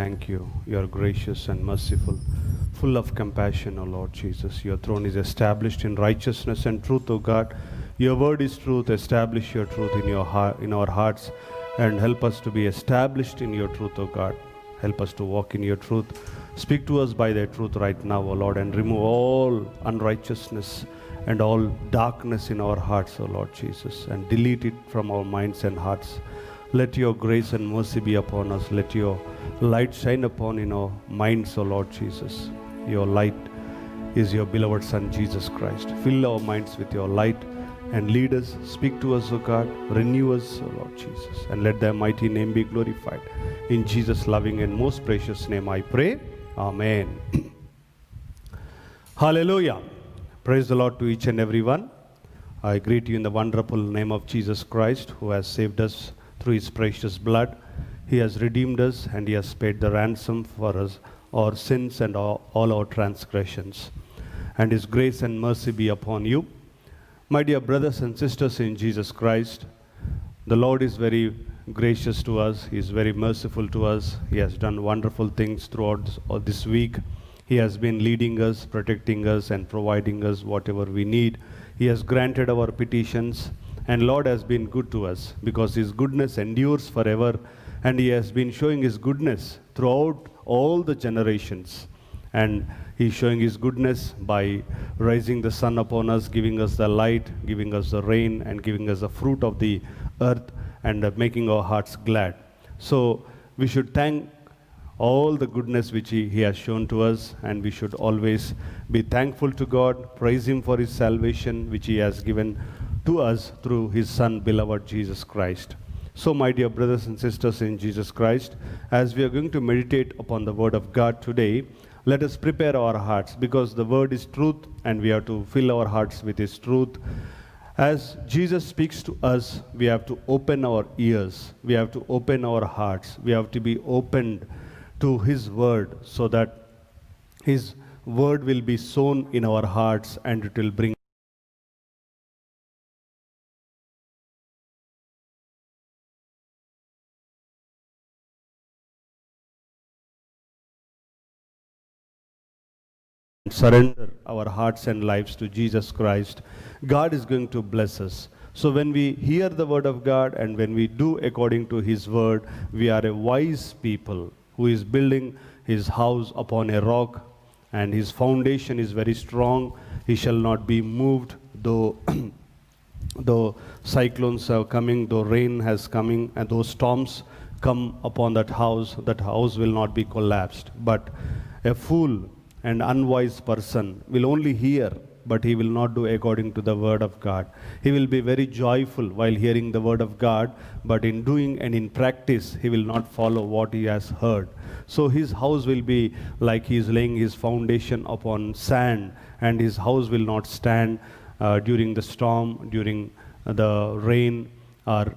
thank you. You are gracious and merciful, full of compassion, O Lord Jesus. Your throne is established in righteousness and truth, O God. Your word is truth. Establish your truth in in our hearts, and help us to be established in your truth, O God. Help us to walk in your truth. Speak to us by thy truth right now, O Lord, and remove all unrighteousness and all darkness in our hearts, O Lord Jesus, and delete it from our minds and hearts. Let your grace and mercy be upon us. Let your light shine upon in our minds, O Lord Jesus. Your light is your beloved Son, Jesus Christ. Fill our minds with your light and lead us. Speak to us, O God. Renew us, O Lord Jesus. And let thy mighty name be glorified. In Jesus' loving and most precious name I pray. Amen. Hallelujah. Praise the Lord to each and every one. I greet you in the wonderful name of Jesus Christ, who has saved us through his precious blood. He has redeemed us, and he has paid the ransom for us, our sins and all our transgressions. And his grace and mercy be upon you. My dear brothers and sisters in Jesus Christ, the Lord is very gracious to us. He is very merciful to us. He has done wonderful things throughout this week. He has been leading us, protecting us, and providing us whatever we need. He has granted our petitions, and Lord has been good to us because his goodness endures forever, and he has been showing his goodness throughout all the generations. And he's showing his goodness by rising the sun upon us, giving us the light, giving us the rain, and giving us the fruit of the earth, and making our hearts glad. So we should thank all the goodness which he has shown to us, and we should always be thankful to God, praise him for his salvation which he has given to us through his Son, beloved Jesus Christ. So my dear brothers and sisters in Jesus Christ, as we are going to meditate upon the word of God today, let us prepare our hearts, because the word is truth, and we have to fill our hearts with his truth. As Jesus speaks to us, we have to open our ears, we have to open our hearts, we have to be opened to his word, so that his word will be sown in our hearts, and it will bring surrender our hearts and lives to Jesus Christ. God is going to bless us. So when we hear the word of God and when we do according to his word, we are a wise people who is building his house upon a rock, and his foundation is very strong. He shall not be moved, though though cyclones are coming, though rain has coming, and though storms come upon that house will not be collapsed. But a fool and unwise person will only hear, but he will not do according to the word of God. He will be very joyful while hearing the word of God, but in doing and in practice, he will not follow what he has heard. So his house will be like he is laying his foundation upon sand, and his house will not stand during the storm, during the rain, or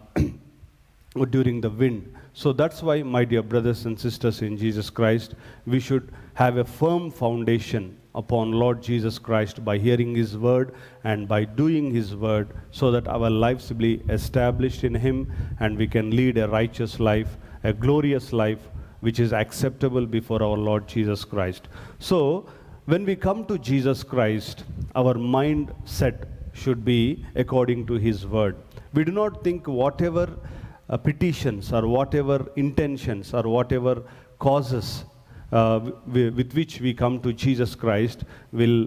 during the wind. So that's why, my dear brothers and sisters in Jesus Christ, we should have a firm foundation upon Lord Jesus Christ by hearing his word and by doing his word, so that our lives will be established in him, and we can lead a righteous life, a glorious life, which is acceptable before our Lord Jesus Christ. So when we come to Jesus Christ, our mindset should be according to his word. We do not think whatever petitions or whatever intentions or whatever causes with which we come to Jesus Christ will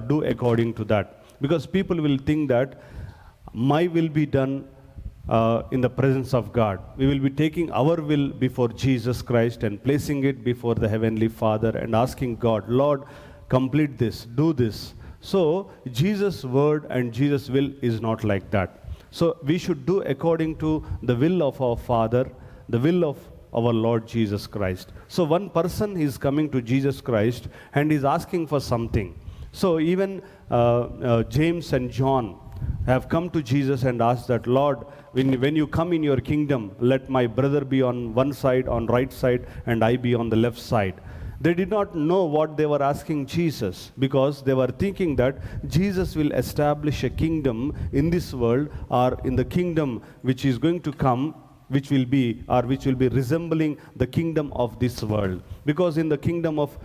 do according to that. Because people will think that my will be done in the presence of God. We will be taking our will before Jesus Christ and placing it before the Heavenly Father and asking God, Lord, complete this, do this. So Jesus' word and Jesus' will is not like that. So we should do according to the will of our Father, the will of our Lord Jesus Christ. So one person is coming to Jesus Christ and is asking for something. So even James and John have come to Jesus and asked that, Lord, when you come in your kingdom, let my brother be on one side, on right side, and I be on the left side. They did not know what they were asking Jesus, because they were thinking that Jesus will establish a kingdom in this world, or in the kingdom which is going to come which will be resembling the kingdom of this world. Because in the kingdom of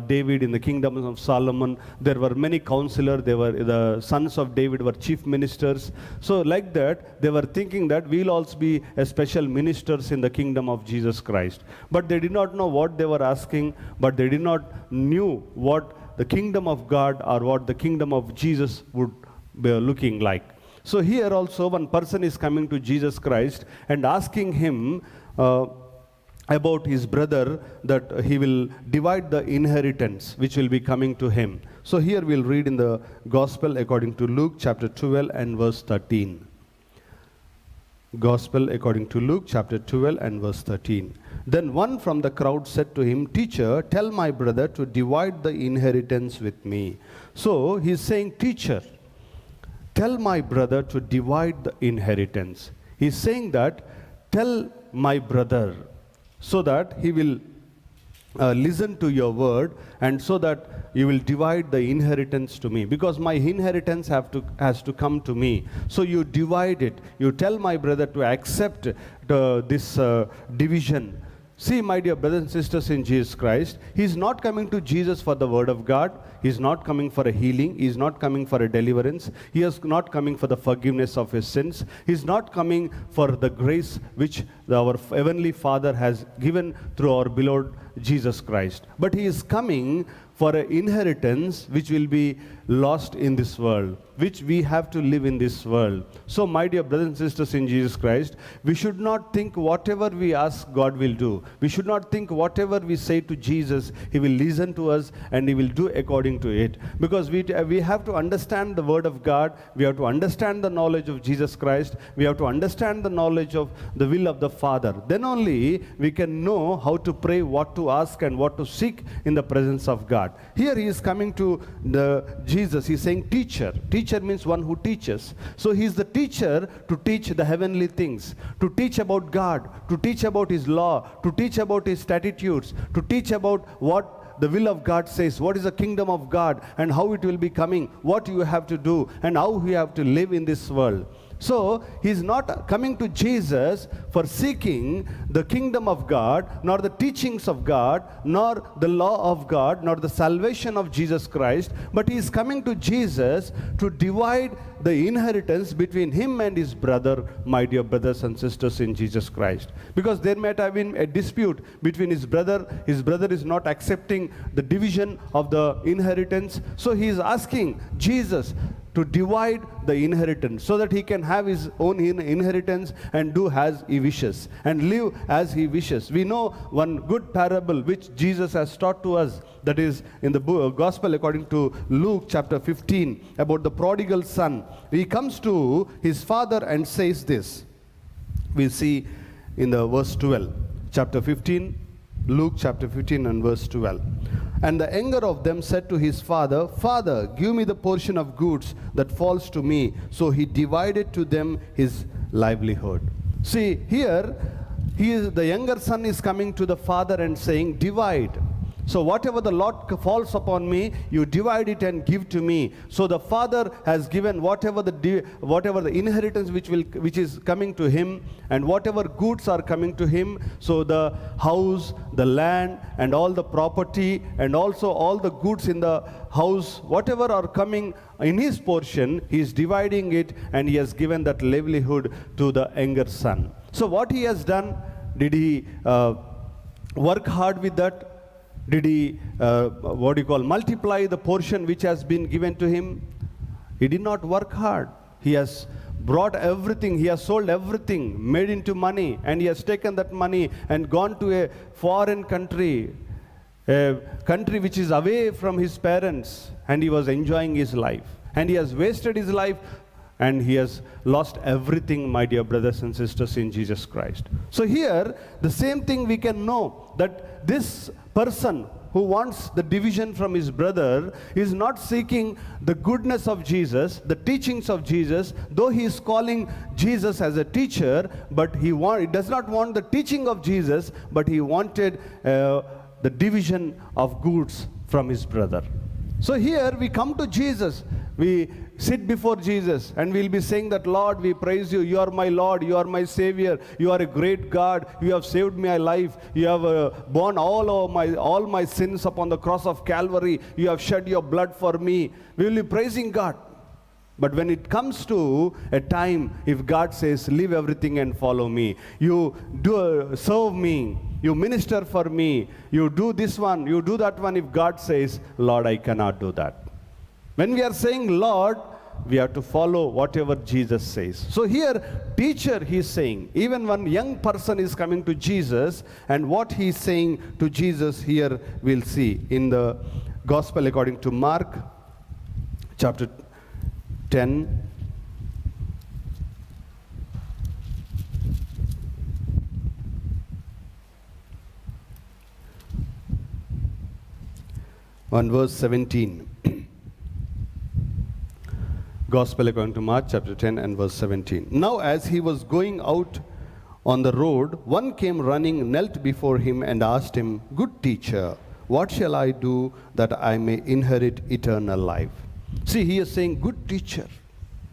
David, in the kingdom of Solomon, there were many counselors. The sons of David were chief ministers. So like that, they were thinking that we'll also be a special ministers in the kingdom of Jesus Christ. But they did not know what they were asking, but they did not knew what the kingdom of God or what the kingdom of Jesus would be looking like. So here also one person is coming to Jesus Christ and asking him about his brother, that he will divide the inheritance which will be coming to him. So here we'll read in the Gospel according to Luke chapter 12 and verse 13. Gospel according to Luke chapter 12 and verse 13. Then one from the crowd said to him, "Teacher, tell my brother to divide the inheritance with me." So he's saying, "Teacher, tell my brother to divide the inheritance." He's saying that, tell my brother, so that he will listen to your word, and so that you will divide the inheritance to me, because my inheritance has to come to me. So you divide it. You tell my brother to accept this division. See, my dear brothers and sisters in Jesus Christ, he is not coming to Jesus for the word of God. He is not coming for a healing. He is not coming for a deliverance. He is not coming for the forgiveness of his sins. He is not coming for the grace which our Heavenly Father has given through our beloved Jesus Christ. But he is coming for an inheritance which will be lost in this world, which we have to live in this world. So, my dear brothers and sisters in Jesus Christ, we should not think whatever we ask, God will do. We should not think whatever we say to Jesus, he will listen to us and he will do according to it. Because we have to understand the word of God. We have to understand the knowledge of Jesus Christ. We have to understand the knowledge of the will of the Father. Then only we can know how to pray, what to ask and what to seek in the presence of God. Here he is coming to Jesus. He is saying teacher. Teacher means one who teaches. So he is the teacher to teach the heavenly things, to teach about God, to teach about his law, to teach about his statutes, to teach about what the will of God says, what is the kingdom of God and how it will be coming, what you have to do and how you have to live in this world. So, he is not coming to Jesus for seeking the kingdom of God, nor the teachings of God, nor the law of God, nor the salvation of Jesus Christ, but he is coming to Jesus to divide the inheritance between him and his brother, my dear brothers and sisters in Jesus Christ. Because there might have been a dispute between his brother is not accepting the division of the inheritance, so he is asking Jesus to divide the inheritance so that he can have his own inheritance and do as he wishes and live as he wishes. We know one good parable which Jesus has taught to us, that is in the Gospel according to Luke chapter 15, about the prodigal son. He comes to his father and says this. We see in the verse 12, chapter 15, Luke chapter 15 and verse 12. And the younger of them said to his father, "Father, give me the portion of goods that falls to me." So he divided to them his livelihood. See, here, the younger son is coming to the father and saying, divide. So whatever the lot falls upon me, you divide it and give to me. So the father has given whatever the inheritance which is coming to him, and whatever goods are coming to him. So the house, the land, and all the property, and also all the goods in the house, whatever are coming in his portion, he is dividing it, and he has given that livelihood to the younger son. So what he has done, did he work hard with that? Did he, multiply the portion which has been given to him? He did not work hard. He has brought everything, he has sold everything, made into money, and he has taken that money and gone to a foreign country, a country which is away from his parents, and he was enjoying his life. And he has wasted his life, and he has lost everything, my dear brothers and sisters in Jesus Christ. So here, the same thing we can know, that this person who wants the division from his brother is not seeking the goodness of Jesus, the teachings of Jesus, though he is calling Jesus as a teacher, but he does not want the teaching of Jesus, but he wanted the division of goods from his brother. So here we come to Jesus. We sit before Jesus and we'll be saying that, Lord, we praise you. You are my Lord. You are my Savior. You are a great God. You have saved my life. You have borne all my sins upon the cross of Calvary. You have shed your blood for me. We will be praising God. But when it comes to a time, if God says, leave everything and follow me, you do serve me, you minister for me, you do this one, you do that one, if God says, Lord, I cannot do that. When we are saying Lord, we have to follow whatever Jesus says. So here, teacher, he is saying, even one young person is coming to Jesus, and what he is saying to Jesus here, we'll see in the Gospel according to Mark, chapter 10. On verse 17. Gospel according to Mark chapter 10 and verse 17. Now as he was going out on the road, one came running, knelt before him and asked him, Good teacher, what shall I do that I may inherit eternal life? See, he is saying, good teacher.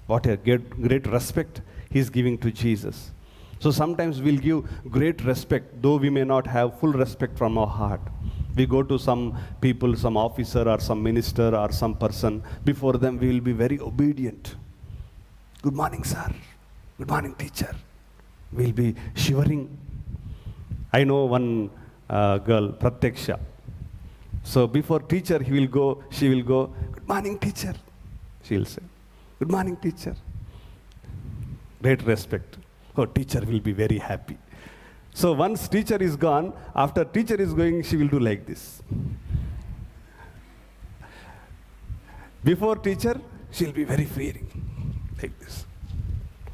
What a great respect he is giving to Jesus. So sometimes we'll give great respect, though we may not have full respect from our heart. We go to some people, some officer or some minister or some person, before them we will be very obedient. Good morning, sir. Good morning, teacher. We'll be shivering. I know one girl, Pratyaksha. So before teacher, she will go, good morning, teacher. She'll say, good morning, teacher. Great respect. Oh, teacher will be very happy. So once teacher is gone, after teacher is going, she will do like this. Before teacher, she'll be very fearing, like this.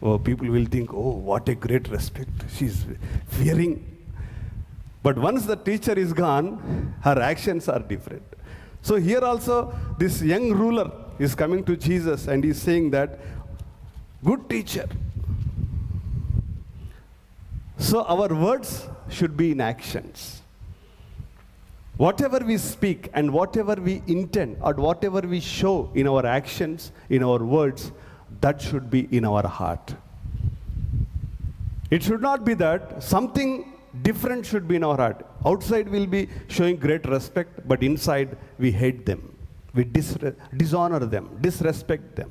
Oh, people will think, oh, what a great respect. She's fearing. But once the teacher is gone, her actions are different. So here also, this young ruler is coming to Jesus and he's saying that, good teacher. So our words should be in actions. Whatever we speak and whatever we intend or whatever we show in our actions, in our words, that should be in our heart. It should not be that something different should be in our heart. Outside we'll be showing great respect, but inside we hate them. We dishonor them, disrespect them.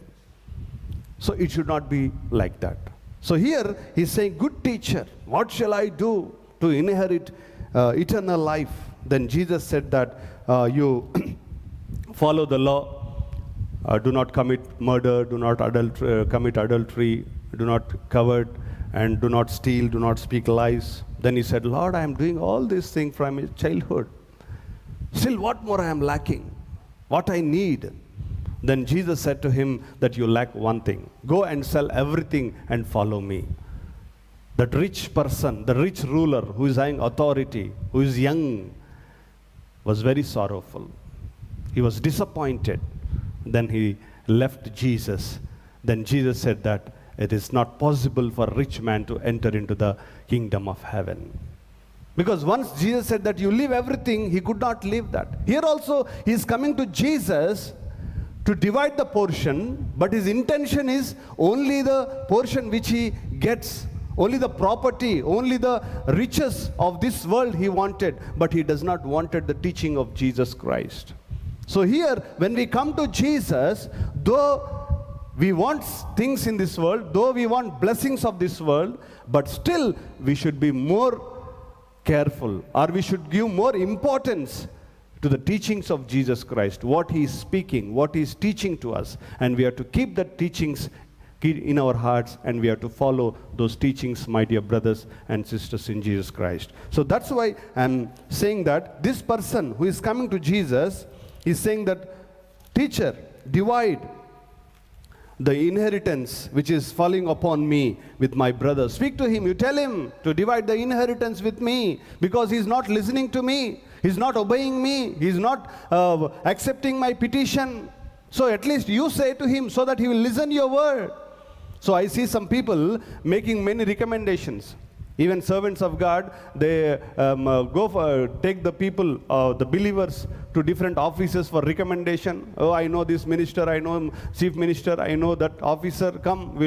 So it should not be like that. So here he's saying, good teacher, what shall I do to inherit eternal life? Then Jesus said that you follow the law, do not commit murder, do not commit adultery, do not covet, and do not steal, do not speak lies. Then he said, Lord, I am doing all these things from my childhood. Still, what more I am lacking? What I need? Then Jesus said to him that you lack one thing. Go and sell everything and follow me. That rich person, the rich ruler who is having authority, who is young, was very sorrowful. He was disappointed. Then he left Jesus. Then Jesus said that it is not possible for a rich man to enter into the kingdom of heaven. Because once Jesus said that you leave everything, he could not leave that. Here also he is coming to Jesus to divide the portion, but his intention is only the portion which he gets, only the property, only the riches of this world he wanted, but he does not wanted the teaching of Jesus Christ. So here, when we come to Jesus, though we want things in this world, though we want blessings of this world, but still we should be more careful, or we should give more importance to the teachings of Jesus Christ, what he is speaking, what he is teaching to us, and we have to keep the teachings in our hearts, and we have to follow those teachings, my dear brothers and sisters in Jesus Christ. So that's why I'm saying that this person who is coming to Jesus is saying that, teacher, divide the inheritance which is falling upon me with my brother. Speak to him, you tell him to divide the inheritance with me, because he's not listening to me. He's not obeying me. He's not accepting my petition. So at least you say to him so that he will listen your word. So I see some people making many recommendations. Even servants of God, they take the people, the believers, to different offices for recommendation. Oh, I know this minister, I know chief minister, I know that officer. Come,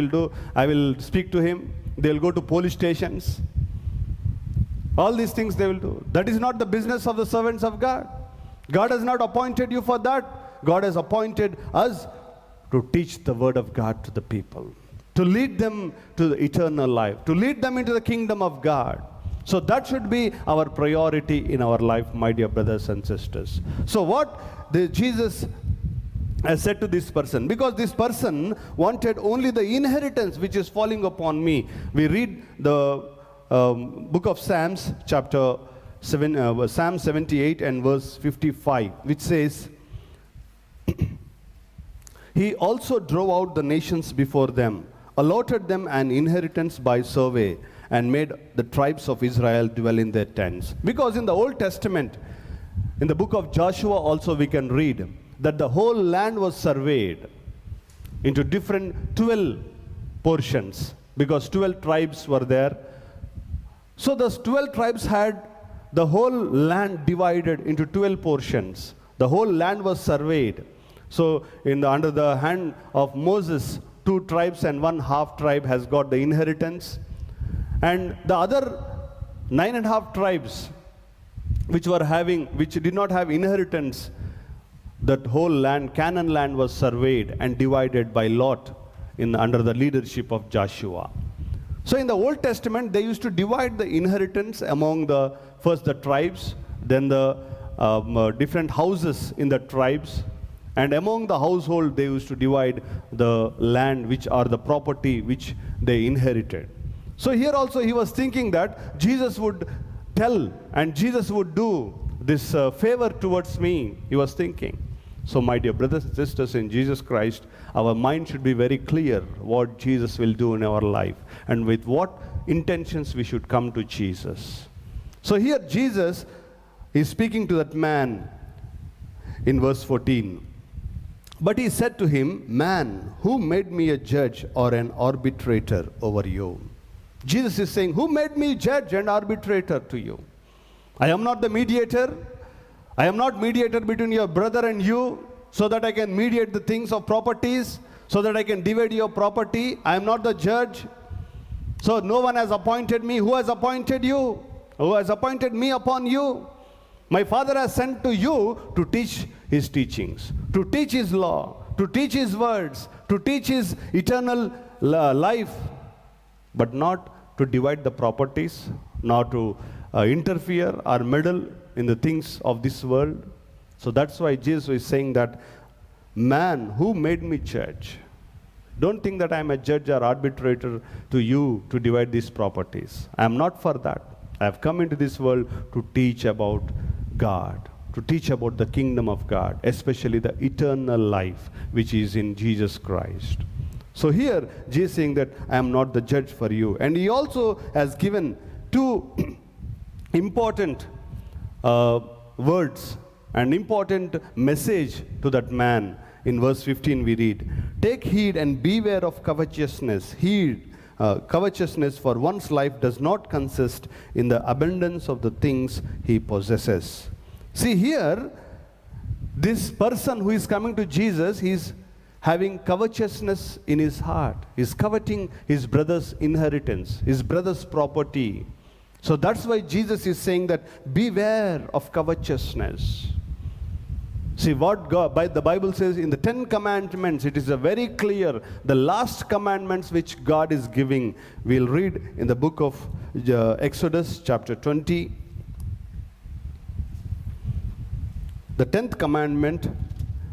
I will speak to him. They'll go to police stations. All these things they will do. That is not the business of the servants of God. God has not appointed you for that. God has appointed us to teach the word of God to the people, to lead them to the eternal life, to lead them into the kingdom of God. So that should be our priority in our life, my dear brothers and sisters. So what Jesus has said to this person, because this person wanted only the inheritance which is falling upon me. We read the book of Psalms, chapter 7, Psalm 78 and verse 55, which says, He also drove out the nations before them, allotted them an inheritance by survey, and made the tribes of Israel dwell in their tents. Because in the Old Testament, in the book of Joshua also we can read that the whole land was surveyed into different 12 portions, because 12 tribes were there. So those 12 tribes had the whole land divided into 12 portions. The whole land was surveyed. So under the hand of Moses, 2 tribes and 1 half tribe has got the inheritance. And the other 9.5 tribes which did not have inheritance, that whole land, Canaan land, was surveyed and divided by lot under the leadership of Joshua. So in the Old Testament, they used to divide the inheritance among first the tribes, then the different houses in the tribes, and among the household they used to divide the land, which are the property which they inherited. So here also he was thinking that Jesus would tell and Jesus would do this favor towards me, he was thinking. So my dear brothers and sisters in Jesus Christ, our mind should be very clear what Jesus will do in our life and with what intentions we should come to Jesus. So here Jesus is speaking to that man in verse 14. But he said to him, Man, who made me a judge or an arbitrator over you? Jesus is saying, who made me judge and arbitrator to you? I am not the mediator. I am not mediator between your brother and you, so that I can mediate the things of properties, so that I can divide your property. I am not the judge. So no one has appointed me. Who has appointed you? Who has appointed me upon you? My Father has sent to you to teach his teachings, to teach his law, to teach his words, to teach his eternal life, but not to divide the properties, not to interfere or meddle in the things of this world. So that's why Jesus is saying that, man, who made me judge? Don't think that I am a judge or arbitrator to you to divide these properties. I am not for that. I have come into this world to teach about God, to teach about the kingdom of God, especially the eternal life which is in Jesus Christ. So here Jesus is saying that I am not the judge for you. And he also has given 2 important words, an important message to that man. In verse 15 we read, Take heed and beware of covetousness. Covetousness, for one's life does not consist in the abundance of the things he possesses. See here, this person who is coming to Jesus, he's having covetousness in his heart. He's coveting his brother's inheritance, his brother's property. So that's why Jesus is saying that beware of covetousness. See what the Bible says in the 10 commandments, it is a very clear, the last commandments which God is giving. We'll read in the book of Exodus chapter 20. The 10th commandment,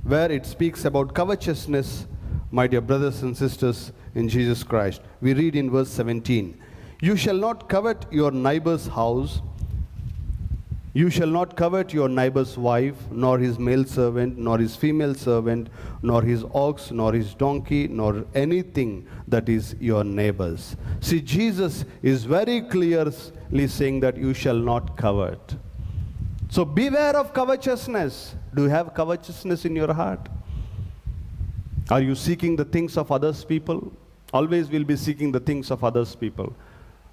where it speaks about covetousness, my dear brothers and sisters in Jesus Christ. We read in verse 17, You shall not covet your neighbor's house. You shall not covet your neighbor's wife, nor his male servant, nor his female servant, nor his ox, nor his donkey, nor anything that is your neighbor's. See, Jesus is very clearly saying that you shall not covet. So beware of covetousness. Do you have covetousness in your heart? Are you seeking the things of others people? Always will be seeking the things of others people.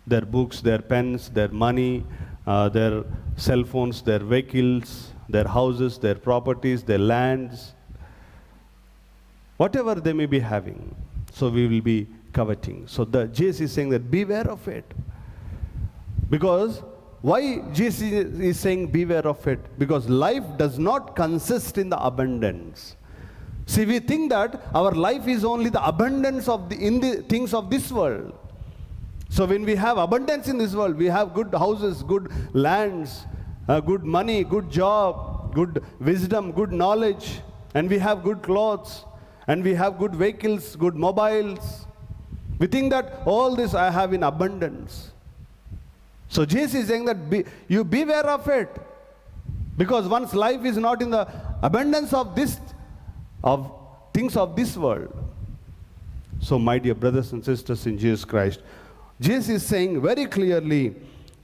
their books, their pens, their money, their cell phones, their vehicles, their houses, their properties, their lands, whatever they may be having. So we will be coveting. So the Jesus is saying that beware of it. Because why Jesus is saying beware of it? Because life does not consist in the abundance. See, we think that our life is only the abundance of in the things of this world. So when we have abundance in this world, we have good houses, good lands, good money, good job, good wisdom, good knowledge, and we have good clothes, and we have good vehicles, good mobiles. We think that all this I have in abundance. So Jesus is saying that you beware of it, because one's life is not in the abundance of things of this world. So my dear brothers and sisters in Jesus Christ, Jesus is saying very clearly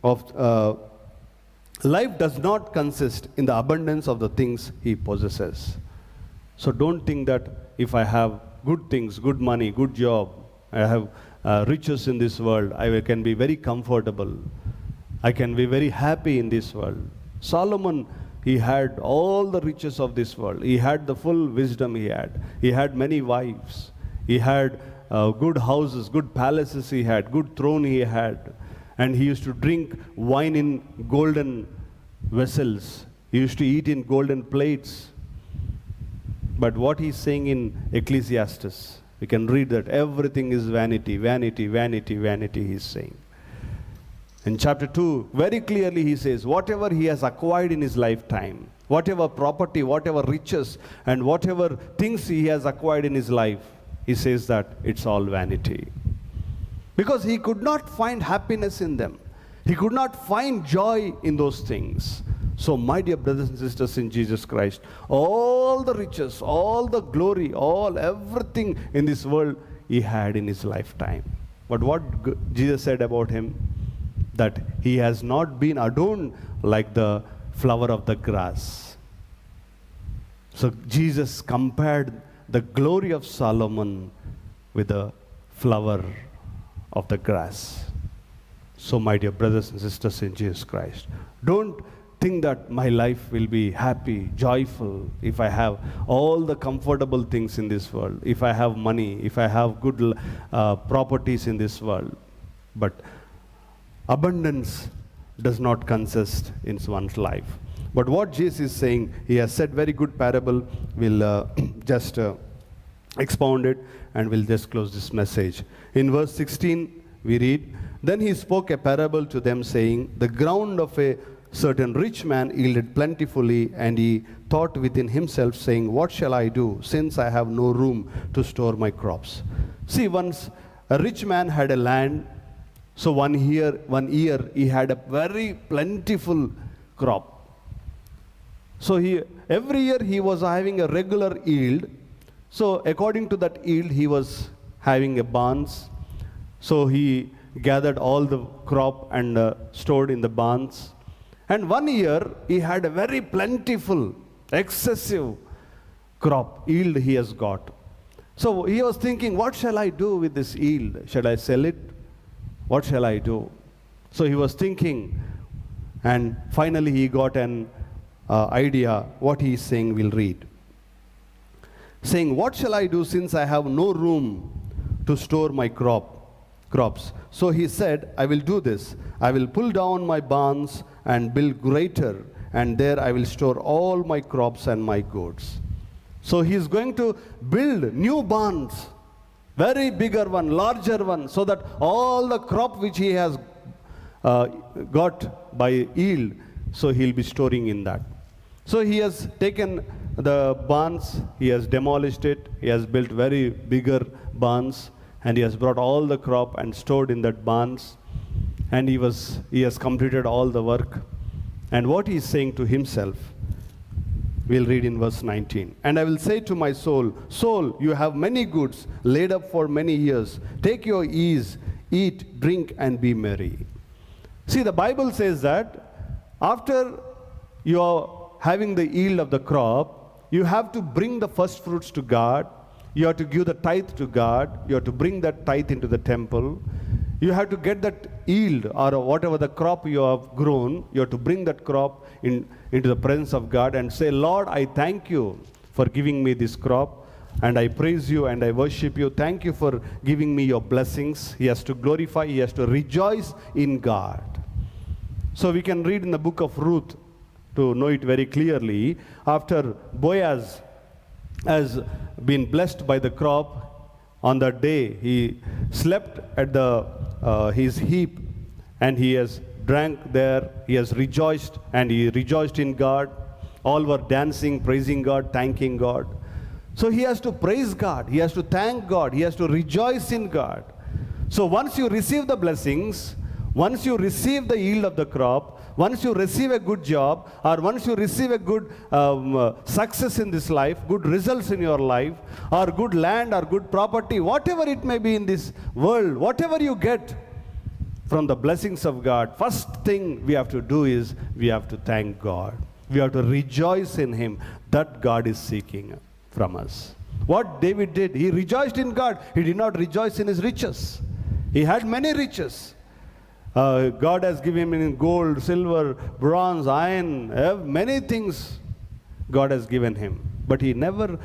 of life does not consist in the abundance of the things he possesses. So don't think that if I have good things, good money, good job, I have riches in this world, I can be very comfortable. I can be very happy in this world. Solomon, he had all the riches of this world. He had the full wisdom he had. He had many wives. He had good houses, good palaces he had, good throne he had. And he used to drink wine in golden vessels. He used to eat in golden plates. But what he's saying in Ecclesiastes, we can read that everything is vanity, vanity, vanity, vanity, he's saying. In chapter 2, very clearly he says, whatever he has acquired in his lifetime, whatever property, whatever riches, and whatever things he has acquired in his life, he says that it's all vanity. Because he could not find happiness in them. He could not find joy in those things. So my dear brothers and sisters in Jesus Christ, all the riches, all the glory, everything in this world he had in his lifetime. But what Jesus said about him, that he has not been adorned like the flower of the grass. So Jesus compared the glory of Solomon with the flower of the grass. So my dear brothers and sisters in Jesus Christ, don't think that my life will be happy, joyful, if I have all the comfortable things in this world, if I have money, if I have good properties in this world. But abundance does not consist in one's life. But what Jesus is saying, he has said very good parable. We'll just expound it and we'll just close this message. In verse 16 we read, then he spoke a parable to them saying, the ground of a certain rich man yielded plentifully, and he thought within himself, saying, what shall I do, since I have no room to store my crops? See, once a rich man had a land. So one year he had a very plentiful crop. So every year he was having a regular yield. So according to that yield, he was having a barns. So he gathered all the crop and stored in the barns. And one year he had a very plentiful, excessive crop yield he has got. So he was thinking, what shall I do with this yield? Shall I sell it? What shall I do? So he was thinking, and finally he got an idea. What he is saying, we'll read. Saying, what shall I do, since I have no room to store my crops? So he said, I will do this. I will pull down my barns and build greater, and there I will store all my crops and my goods. So he is going to build new barns, very bigger one, larger one, so that all the crop which he has got by yield, so he'll be storing in that. So he has taken the barns, he has demolished it, he has built very bigger barns, and he has brought all the crop and stored in that barns, and he has completed all the work. And what he is saying to himself, we'll read in verse 19. And I will say to my soul, soul, you have many goods laid up for many years. Take your ease, eat, drink, and be merry. See, the Bible says that after you are having the yield of the crop, you have to bring the first fruits to God. You have to give the tithe to God. You have to bring that tithe into the temple. You have to get that yield or whatever the crop you have grown, you have to bring that crop into the presence of God and say, Lord, I thank you for giving me this crop, and I praise you and I worship you. Thank you for giving me your blessings. He has to glorify, he has to rejoice in God. So we can read in the book of Ruth to know it very clearly. After Boaz has been blessed by the crop, on that day he slept at his heap, and he has drank there, he has rejoiced, and he rejoiced in God. All were dancing, praising God, thanking God. So he has to praise God, he has to thank God, he has to rejoice in God. So once you receive the blessings, once you receive the yield of the crop, once you receive a good job, or once you receive a good success in this life, good results in your life, or good land or good property, whatever it may be in this world, whatever you get from the blessings of God, first thing we have to do is we have to thank God. We have to rejoice in Him. That God is seeking from us. What David did, he rejoiced in God. He did not rejoice in his riches. He had many riches. God has given him in gold, silver, bronze, iron, many things God has given him. But he never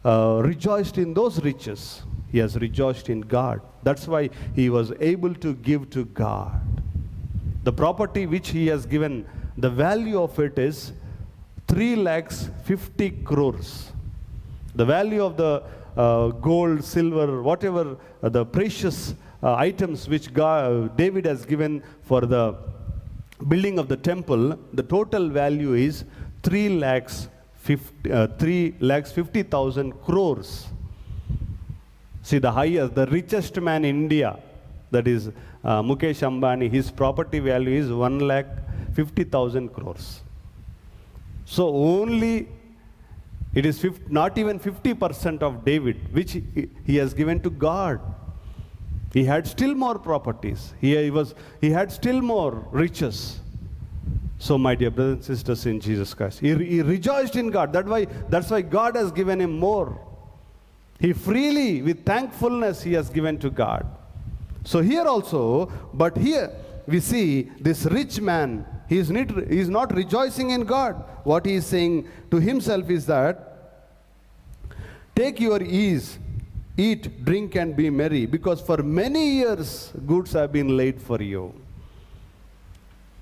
rejoiced in those riches. He has rejoiced in God. That's why he was able to give to God. The property which he has given, the value of it is 350 crores. The value of the gold, silver, whatever the precious items which David has given for the building of the temple, the total value is 3,50,000 crores. See, the richest man in India, that is Mukesh Ambani, his property value is 1,50,000 crores. So only it is not even 50% of David, which he has given to God. He had still more properties. He had still more riches. So, my dear brothers and sisters in Jesus Christ, he rejoiced in God. That's why God has given him more. He freely, with thankfulness, he has given to God. So here also, but here we see this rich man, he is not rejoicing in God. What he is saying to himself is that, take your ease, eat, drink, and be merry, because for many years goods have been laid for you.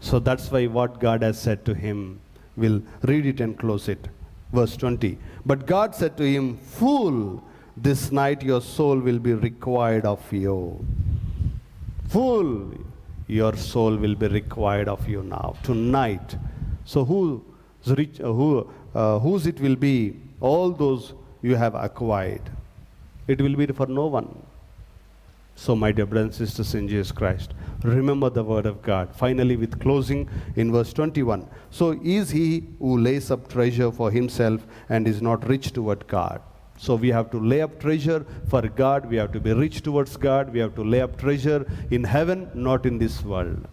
So that's why what God has said to him, we'll read it and close it. Verse 20. But God said to him, fool, this night your soul will be required of you. Fool, your soul will be required of you now, tonight. So whose it will be? All those you have acquired. It will be for no one. So, my dear brothers and sisters in Jesus Christ, remember the word of God. Finally, with closing in verse 21. So is he who lays up treasure for himself and is not rich toward God. So we have to lay up treasure for God. We have to be rich towards God. We have to lay up treasure in heaven, not in this world.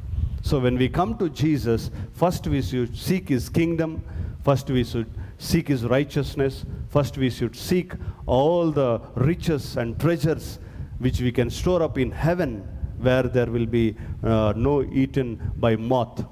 So when we come to Jesus, first we should seek his kingdom. First we should seek his righteousness. First we should seek all the riches and treasures which we can store up in heaven, where there will be no eaten by moth.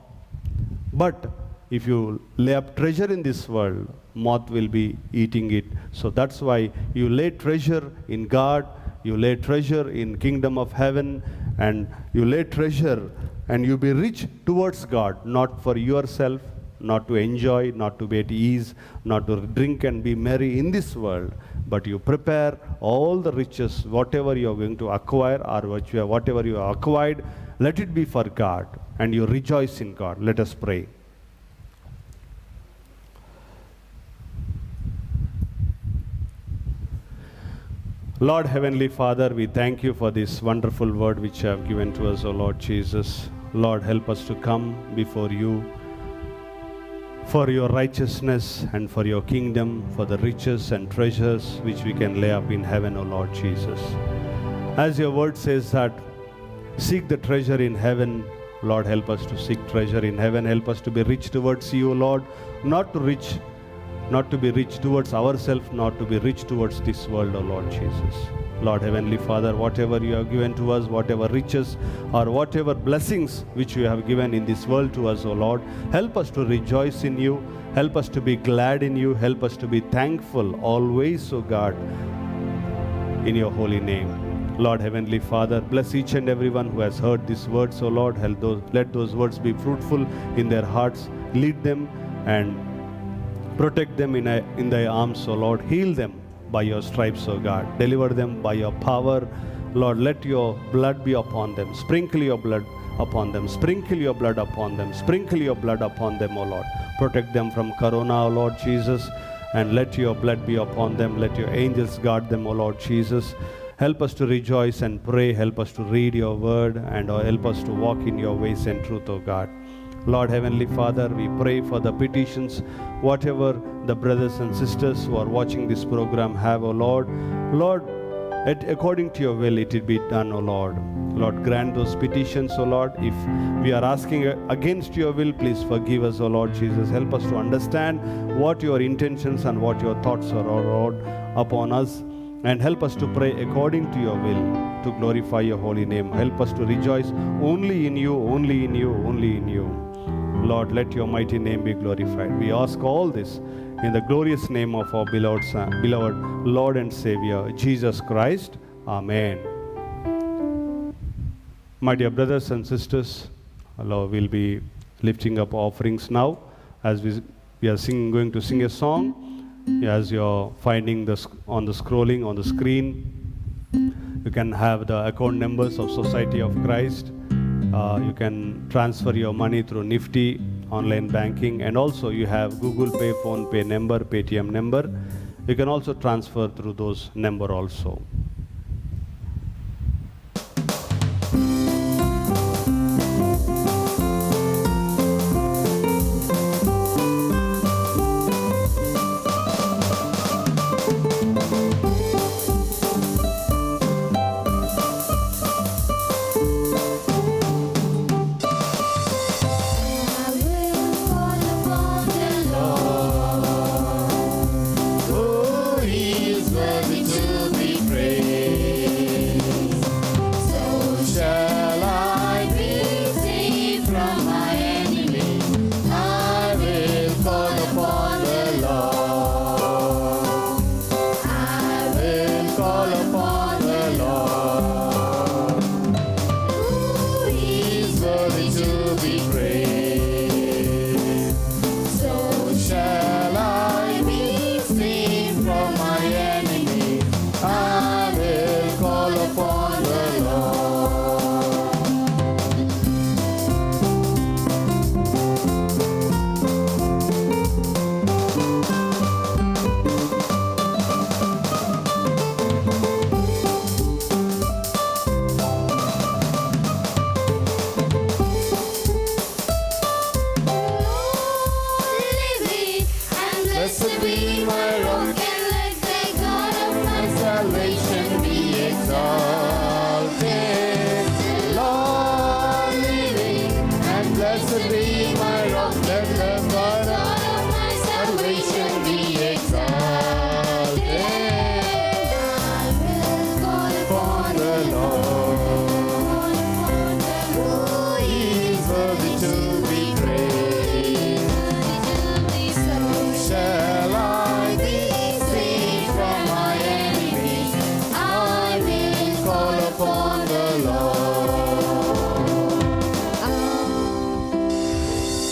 But if you lay up treasure in this world, moth will be eating it. So that's why you lay treasure in God, you lay treasure in kingdom of heaven, and you lay treasure and you be rich towards God, not for yourself, not to enjoy, not to be at ease, not to drink and be merry in this world, but you prepare all the riches, whatever you are going to acquire or whatever you have acquired, let it be for God, and you rejoice in God. Let us pray. Lord Heavenly Father, we thank you for this wonderful word which you have given to us, O Lord Jesus. Lord, help us to come before you for your righteousness and for your kingdom, for the riches and treasures which we can lay up in heaven, O Lord Jesus. As your word says that, seek the treasure in heaven. Lord, help us to seek treasure in heaven. Help us to be rich towards you, O Lord, not to be rich towards ourselves, not to be rich towards this world, O Lord Jesus. Lord Heavenly Father, whatever you have given to us, whatever riches or whatever blessings which you have given in this world to us, O Lord, help us to rejoice in you. Help us to be glad in you. Help us to be thankful always, O God, in your holy name. Lord Heavenly Father, bless each and everyone who has heard these words, O Lord. Let those words be fruitful in their hearts. Lead them and protect them in thy arms, O Lord. Heal them by your stripes, O God. Deliver them by your power. Lord, let your blood be upon them. Sprinkle your blood upon them. Sprinkle your blood upon them. Sprinkle your blood upon them, O Lord. Protect them from corona, O Lord Jesus. And let your blood be upon them. Let your angels guard them, O Lord Jesus. Help us to rejoice and pray. Help us to read your word and help us to walk in your ways and truth, O God. Lord Heavenly Father, we pray for the petitions, whatever the brothers and sisters who are watching this program have, O Lord. Lord, according to your will, it will be done, O Lord. Lord, grant those petitions, O Lord. If we are asking against your will, please forgive us, O Lord Jesus. Help us to understand what your intentions and what your thoughts are, O Lord, upon us. And help us to pray according to your will, to glorify your holy name. Help us to rejoice only in you, only in you, only in you. Lord, let your mighty name be glorified. We ask all this in the glorious name of our beloved Son, beloved Lord and Savior, Jesus Christ. Amen. My dear brothers and sisters, Lord, we'll be lifting up offerings now as we are going to sing a song. As you're finding on the scrolling on the screen, you can have the account numbers of Society of Christ. You can transfer your money through Nifty online banking, and also you have Google Pay, Phone Pay number, Paytm number. You can also transfer through those number also.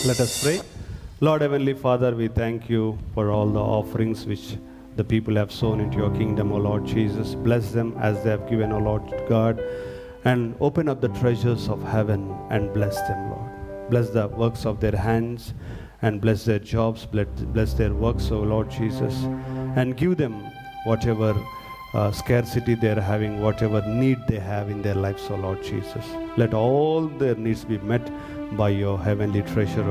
Let us pray. Lord Heavenly Father, we thank you for all the offerings which the people have sown into your kingdom, O Lord Jesus. Bless them as they have given, O Lord God, and open up the treasures of heaven and bless them, Lord. Bless the works of their hands and bless their jobs, bless their works, O Lord Jesus, and give them whatever scarcity they are having, whatever need they have in their lives, O Lord Jesus. Let all their needs be met by your heavenly treasure, O